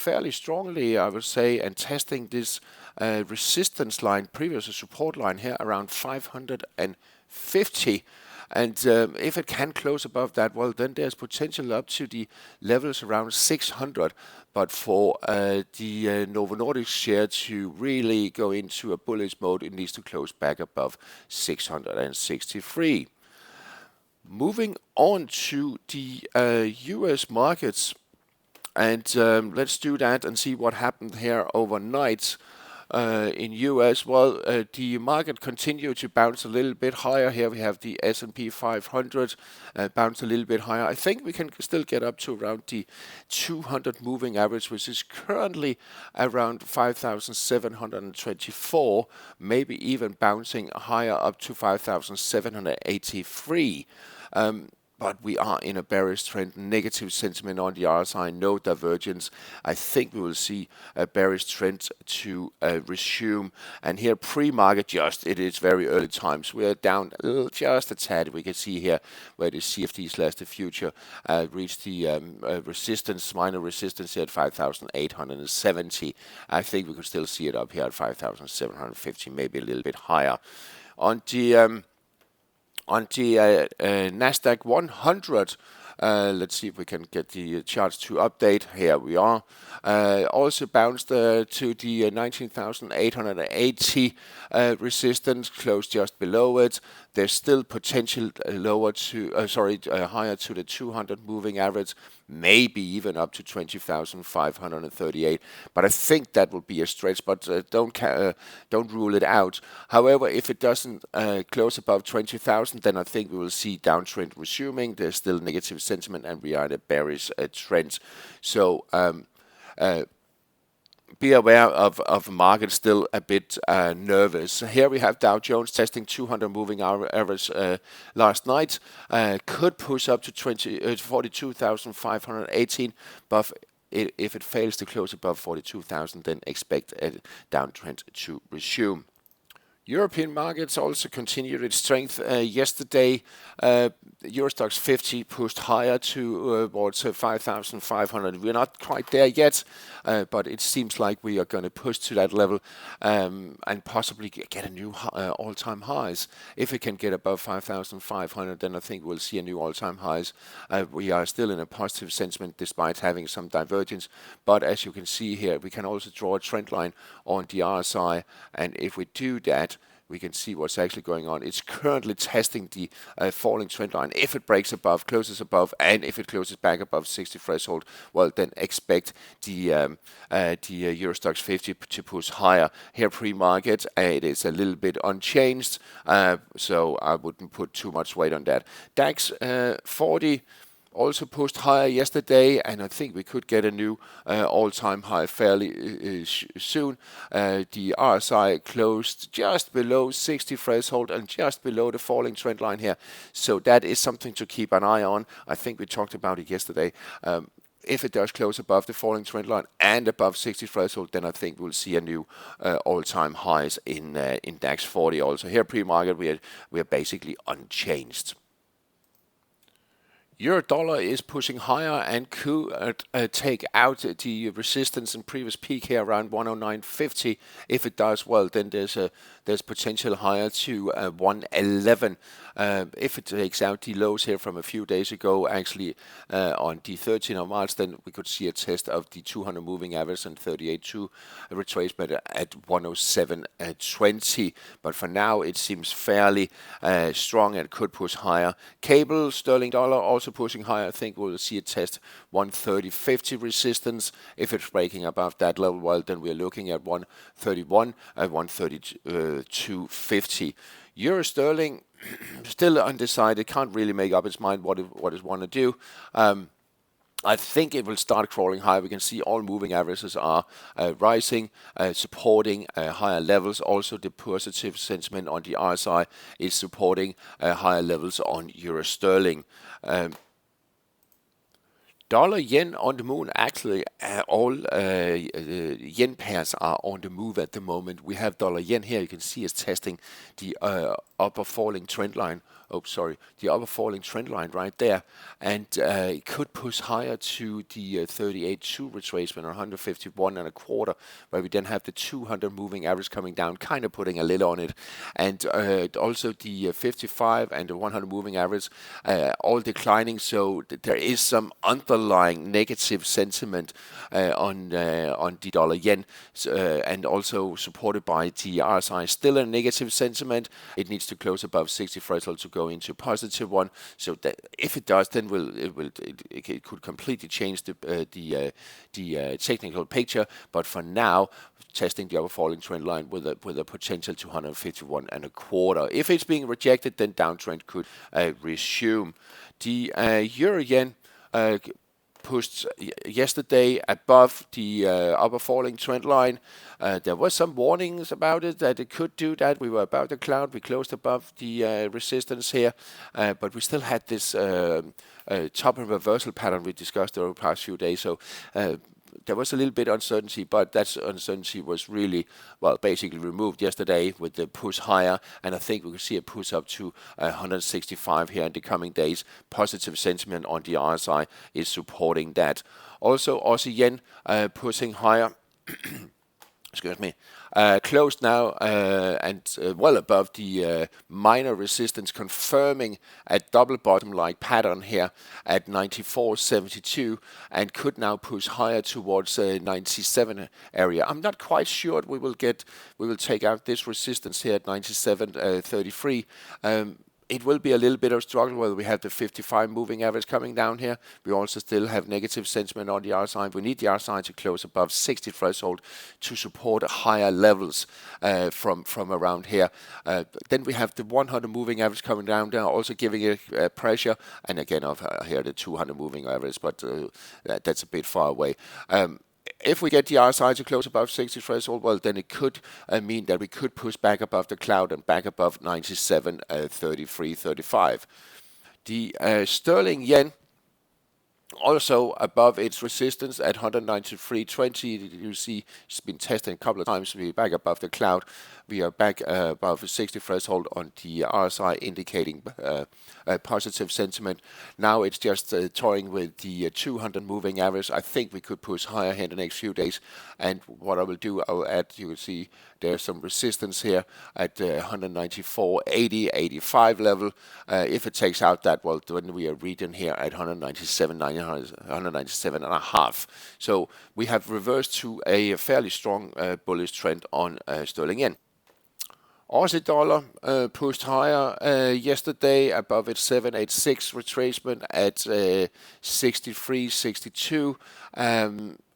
fairly strongly, I would say, and testing this resistance line, previous support line here around 550. And if it can close above that, well, then there's potential up to the levels around 600. But for the Novo Nordisk share to really go into a bullish mode, it needs to close back above 663. Moving on to the US markets, and let's do that and see what happened here overnight. In US, well, the market continued to bounce a little bit higher. Here we have the S&P 500 bounce a little bit higher. I think we can still get up to around the 200 moving average, which is currently around 5,724, maybe even bouncing higher up to 5,783. But we are in a bearish trend, negative sentiment on the RSI, no divergence. I think we will see a bearish trend to resume. And here pre-market, it is very early times. We are down just a tad. We can see here where the CFD / the future reached the resistance, minor resistance here at 5,870. I think we could still see it up here at 5,750, maybe a little bit higher. On the Nasdaq 100, let's see if we can get the charts to update. Here we are. Also bounced to the 19,880 resistance, closed just below it. There's still potential higher to the 200 moving average, maybe even up to 20,538. But I think that will be a stretch, but don't rule it out. However, if it doesn't close above 20,000, then I think we will see downtrend resuming. There's still negative sentiment, and we are in a bearish trend. So be aware of the market still a bit nervous. Here we have Dow Jones testing 200 moving average last night. Could push up to 42,518, but if it fails to close above 42,000, then expect a downtrend to resume. European markets also continued its strength yesterday. EuroStoxx50 pushed higher towards 5,500. We're not quite there yet, but it seems like we are going to push to that level and possibly get a new all-time highs. If it can get above 5,500, then I think we'll see a new all-time highs. We are still in a positive sentiment despite having some divergence, but as you can see here, we can also draw a trend line on the RSI, and if we do that, we can see what's actually going on. It's currently testing the falling trend line. If it breaks above, closes above, and if it closes back above 60 threshold, well, then expect the EuroStoxx50 to push higher. Here pre-market, it is a little bit unchanged, so I wouldn't put too much weight on that. DAX40 also pushed higher yesterday, and I think we could get a new all-time high fairly soon. The RSI closed just below 60 threshold and just below the falling trend line here. So that is something to keep an eye on. I think we talked about it yesterday. If it does close above the falling trend line and above 60 threshold, then I think we'll see a new all-time highs in DAX40 also. Here pre-market, we are basically unchanged. Euro dollar is pushing higher and could take out the resistance and previous peak here around 109.50. If it does, well, then there's potential higher to 111. If it takes out the lows here from a few days ago, actually on the 13th of March, then we could see a test of the 200 moving average and 38.2 retracement at 107.20. But for now, it seems fairly strong and could push higher. Cable, sterling dollar also pushing higher. I think we'll see a test 130.50 resistance. If it's breaking above that level, well, then we're looking at 131 at 132.50. Euro sterling still undecided, can't really make up its mind what it want to do. I think it will start crawling higher. We can see all moving averages are rising, supporting higher levels. Also, the positive sentiment on the RSI is supporting higher levels on euro sterling. Dollar yen on the moon. Actually, all yen pairs are on the move at the moment. We have dollar yen here. You can see it's testing the upper falling trend line. Oh, sorry, the upper falling trend line right there, and it could push higher to the 38.2 retracement, or 151 and a quarter, where we then have the 200 moving average coming down, kind of putting a lid on it, and also the 55 and the 100 moving average all declining. So there is some underlying negative sentiment on the dollar yen, and also supported by the RSI. Still a negative sentiment. It needs to close above 60 threshold to go into positive one. So that if it does, then it could completely change the technical picture. But for now, testing the upper falling trend line with a potential to 151 and a quarter. If it's being rejected, then downtrend could resume. The euro yen pushed yesterday above the upper falling trend line. There was some warnings about it that it could do that. We were above the cloud. We closed above the resistance here, but we still had this top and reversal pattern we discussed over the past few days. So there was a little bit of uncertainty, but that uncertainty was really, well, basically removed yesterday with the push higher, and I think we could see a push up to 165 here in the coming days. Positive sentiment on the RSI is supporting that. Also, Aussie yen pushing higher. Excuse me, closed now and well above the minor resistance, confirming a double bottom-like pattern here at 94.72, and could now push higher towards 97 area. I'm not quite sure we will take out this resistance here at 97.33. It will be a little bit of struggle where we have the 55 moving average coming down here. We also still have negative sentiment on the RSI. We need the RSI to close above 60 threshold to support higher levels from around here. Then we have the 100 moving average coming down there, also giving it pressure. And again, I've here the 200 moving average, but that's a bit far away. If we get the RSI to close above 60 threshold, well, then it could mean that we could push back above the cloud and back above 97, 33, 35. The sterling yen also above its resistance at 193.20. You see it's been tested a couple of times. We're back above the cloud. We are back above the 60 threshold on the RSI, indicating positive sentiment. Now it's just toying with the 200 moving average. I think we could push higher here in the next few days. And what I will do, I'll add, you can see there's some resistance here at 194.80, 85 level. If it takes out that, well, then we are reading here at 197 and a half. So we have reversed to a fairly strong bullish trend on sterling yen. Aussie dollar pushed higher yesterday above its 786 retracement at 63.62.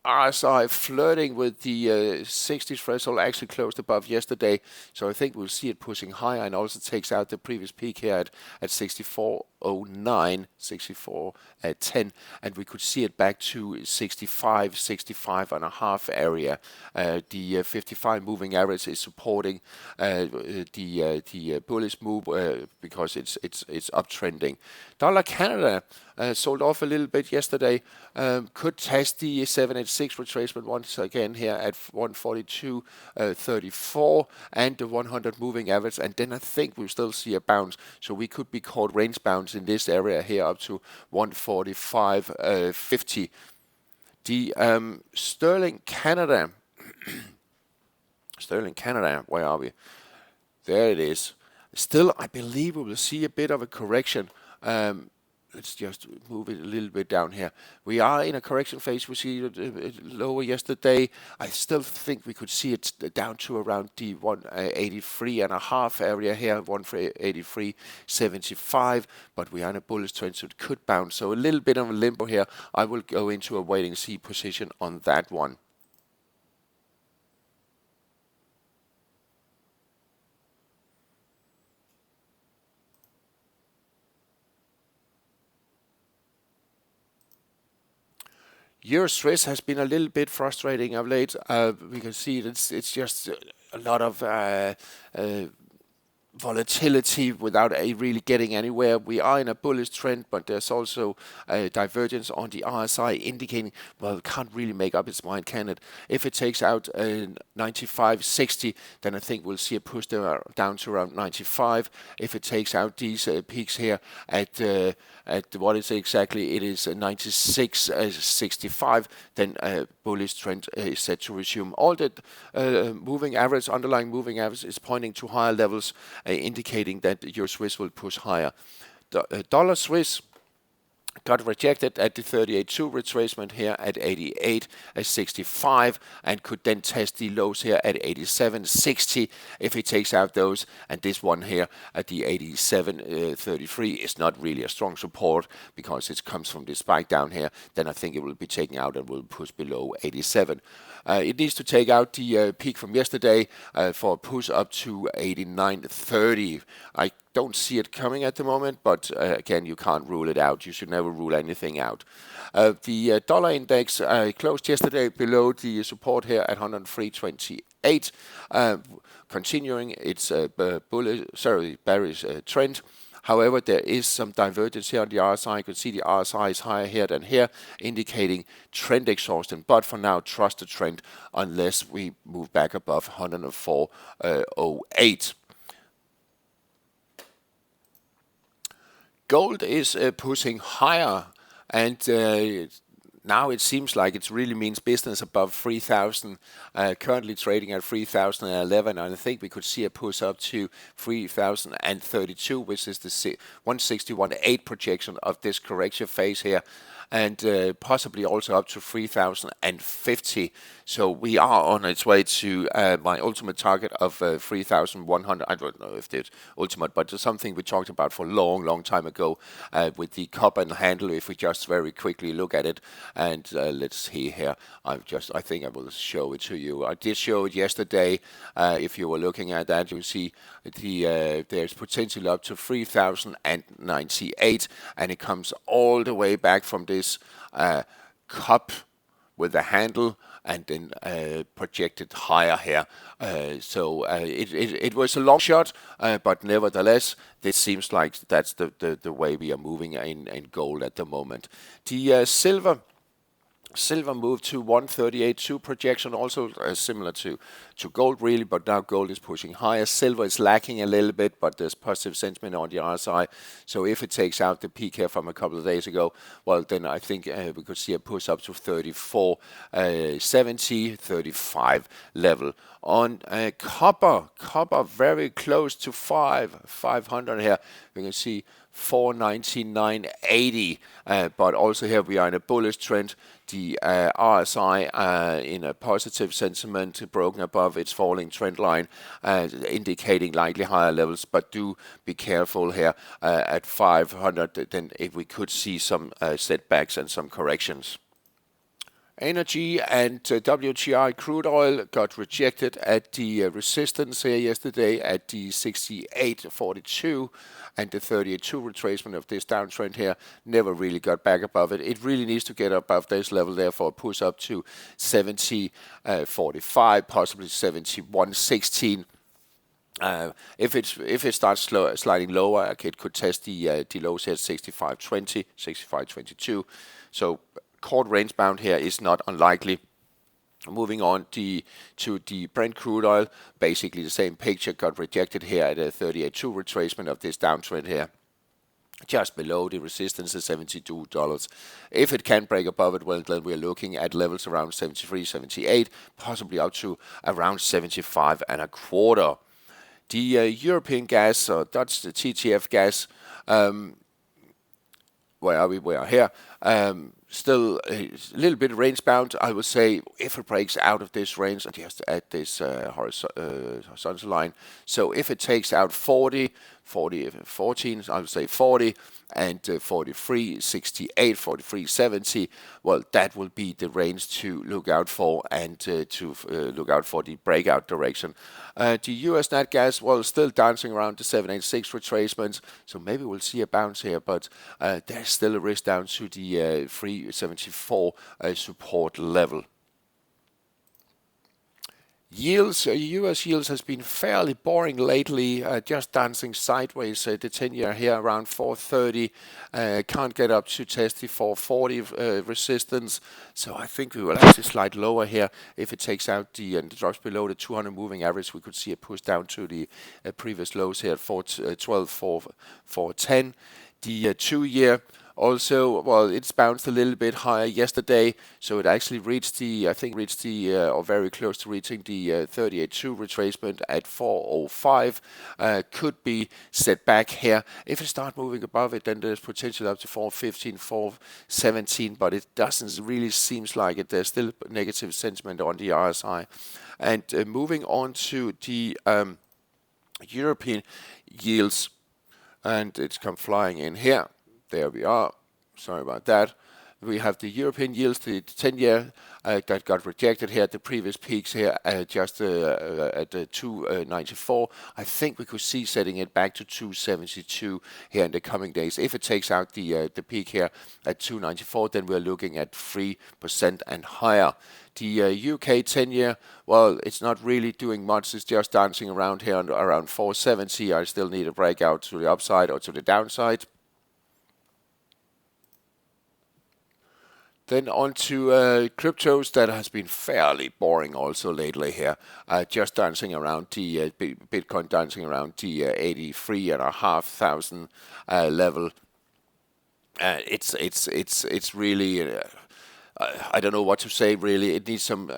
RSI flirting with the 60 threshold, actually closed above yesterday, so I think we'll see it pushing higher, and also takes out the previous peak here at 64.09, 64.10, and we could see it back to 65, 65 and a half area. The 55 moving average is supporting the bullish move because it's uptrending. Dollar Canada sold off a little bit yesterday. Could test the 786 retracement once again here at 142.34 and the 100 moving average, and then I think we'll still see a bounce. So we could be caught range bounce in this area here up to 145.50. The sterling Canada, sterling Canada, where are we? There it is. Still, I believe we will see a bit of a correction. Let's just move it a little bit down here. We are in a correction phase. We see it lower yesterday. I still think we could see it down to around the 183 and a half area here, 183.75. But we are in a bullish trend, so it could bounce. So a little bit of a limbo here. I will go into a wait and see position on that one. EuroStoxx has been a little bit frustrating of late. We can see it's just a lot of volatility without really getting anywhere. We are in a bullish trend, but there's also a divergence on the RSI indicating, well, it can't really make up its mind, can it? If it takes out 95.60, then I think we'll see a push down to around 95. If it takes out these peaks here at what is it exactly? It is 96.65. Then bullish trend is set to resume. All the underlying moving average is pointing to higher levels, indicating that Euro Swiss will push higher. Dollar Swiss got rejected at the 38.2 retracement here at 88.65 and could then test the lows here at 87.60 if it takes out those. And this one here at the 87.33 is not really a strong support because it comes from this spike down here. Then I think it will be taken out and will push below 87. It needs to take out the peak from yesterday for a push up to 89.30. I don't see it coming at the moment, but again, you can't rule it out. You should never rule anything out. The dollar index closed yesterday below the support here at 103.28, continuing its bearish trend. However, there is some divergence here on the RSI. You can see the RSI is higher here than here, indicating trend exhaustion. But for now, trust the trend unless we move back above 104.08. Gold is pushing higher, and now it seems like it really means business above 3,000, currently trading at 3,011, and I think we could see a push up to 3,032, which is the 161.8 projection of this correction phase here, and possibly also up to 3,050. So we are on its way to my ultimate target of 3,100. I don't know if it's ultimate, but it's something we talked about for a long time ago with the cup and handle. If we just very quickly look at it, and let's see here. I think I will show it to you. I did show it yesterday. If you were looking at that, you see there's potential up to 3,098, and it comes all the way back from this cup with the handle and then projected higher here. So it was a long shot, but nevertheless, this seems like that's the way we are moving in gold at the moment. The Silver moved to 138.2 projection, also similar to gold really, but now gold is pushing higher. Silver is lacking a little bit, but there's positive sentiment on the RSI. So if it takes out the peak here from a couple of days ago, well, then I think we could see a push up to 34.70, 35 level. On copper very close to 500 here. You can see 499.80, but also here we are in a bullish trend. The RSI in a positive sentiment, broken above its falling trend line, indicating likely higher levels, but do be careful here at 500, then if we could see some setbacks and some corrections. Energy and WTI crude oil got rejected at the resistance here yesterday at the 68.42, and the 38.2 retracement of this downtrend here never really got back above it. It really needs to get above this level, therefore push up to 70.45, possibly 71.16. If it starts sliding lower, it could test the lows here at 65.20, 65.22. So short range bound here is not unlikely. Moving on to the Brent crude oil, basically the same picture, got rejected here at a 38.2 retracement of this downtrend here, just below the resistance at $72. If it can break above it, well, then we're looking at levels around 73, 78, possibly up to around 75 and a quarter. The European gas, or Dutch TTF gas, where are we? We are here. Still a little bit range bound, I would say, if it breaks out of this range, just at this horizontal line. So if it takes out 14, I would say 40, and 43.68, 43.70, well, that will be the range to look out for, and to look out for the breakout direction. The US nat gas, well, still dancing around the 786 retracements, so maybe we'll see a bounce here, but there's still a risk down to the 374 support level. Yields, US yields has been fairly boring lately, just dancing sideways. The 10-year here around 430, can't get up to test the 440 resistance. So I think we will actually slide lower here. If it takes out and drops below the 200 moving average, we could see a push down to the previous lows here at 412, 410. The 2-year also, well, it's bounced a little bit higher yesterday, so it actually reached or very close to reaching the 38.2 retracement at 405. Could be set back here. If it starts moving above it, then there's potential up to 415, 417, but it doesn't really seems like it. There's still negative sentiment on the RSI. And moving on to the European yields, and it's come flying in here. There we are. Sorry about that. We have the European yields, the 10-year that got rejected here at the previous peaks here, just at 294. I think we could see setting it back to 272 here in the coming days. If it takes out the peak here at 294, then we're looking at 3% and higher. The UK 10-year, well, it's not really doing much. It's just dancing around here around 470. I still need a breakout to the upside or to the downside. Then on to cryptos. That has been fairly boring also lately here. Just dancing around the Bitcoin dancing around the 83,500 level. It's really. I don't know what to say really. It needs some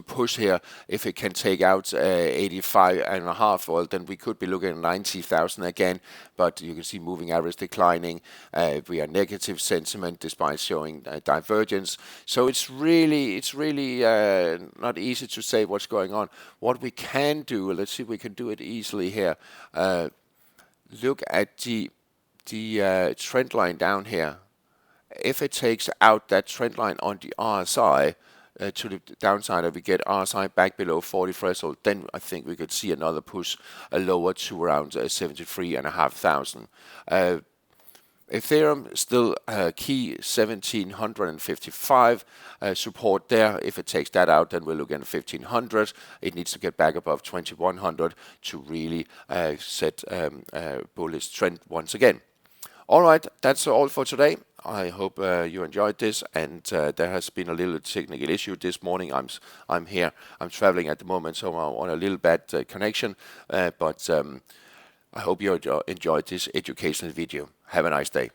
push here. If it can take out 85.5, well, then we could be looking at 90,000 again. But you can see moving average declining. We are negative sentiment despite showing divergence. So it's really not easy to say what's going on. What we can do, let's see if we can do it easily here. Look at the trend line down here. If it takes out that trend line on the RSI to the downside, and we get RSI back below 40 threshold, then I think we could see another push lower to around 73,500. Ethereum still key 1755 support there. If it takes that out, then we're looking at 1500. It needs to get back above 2100 to really set bullish trend once again. All right, that's all for today. I hope you enjoyed this, and there has been a little technical issue this morning. I'm here. I'm traveling at the moment, so I'm on a little bad connection. But I hope you enjoyed this educational video. Have a nice day.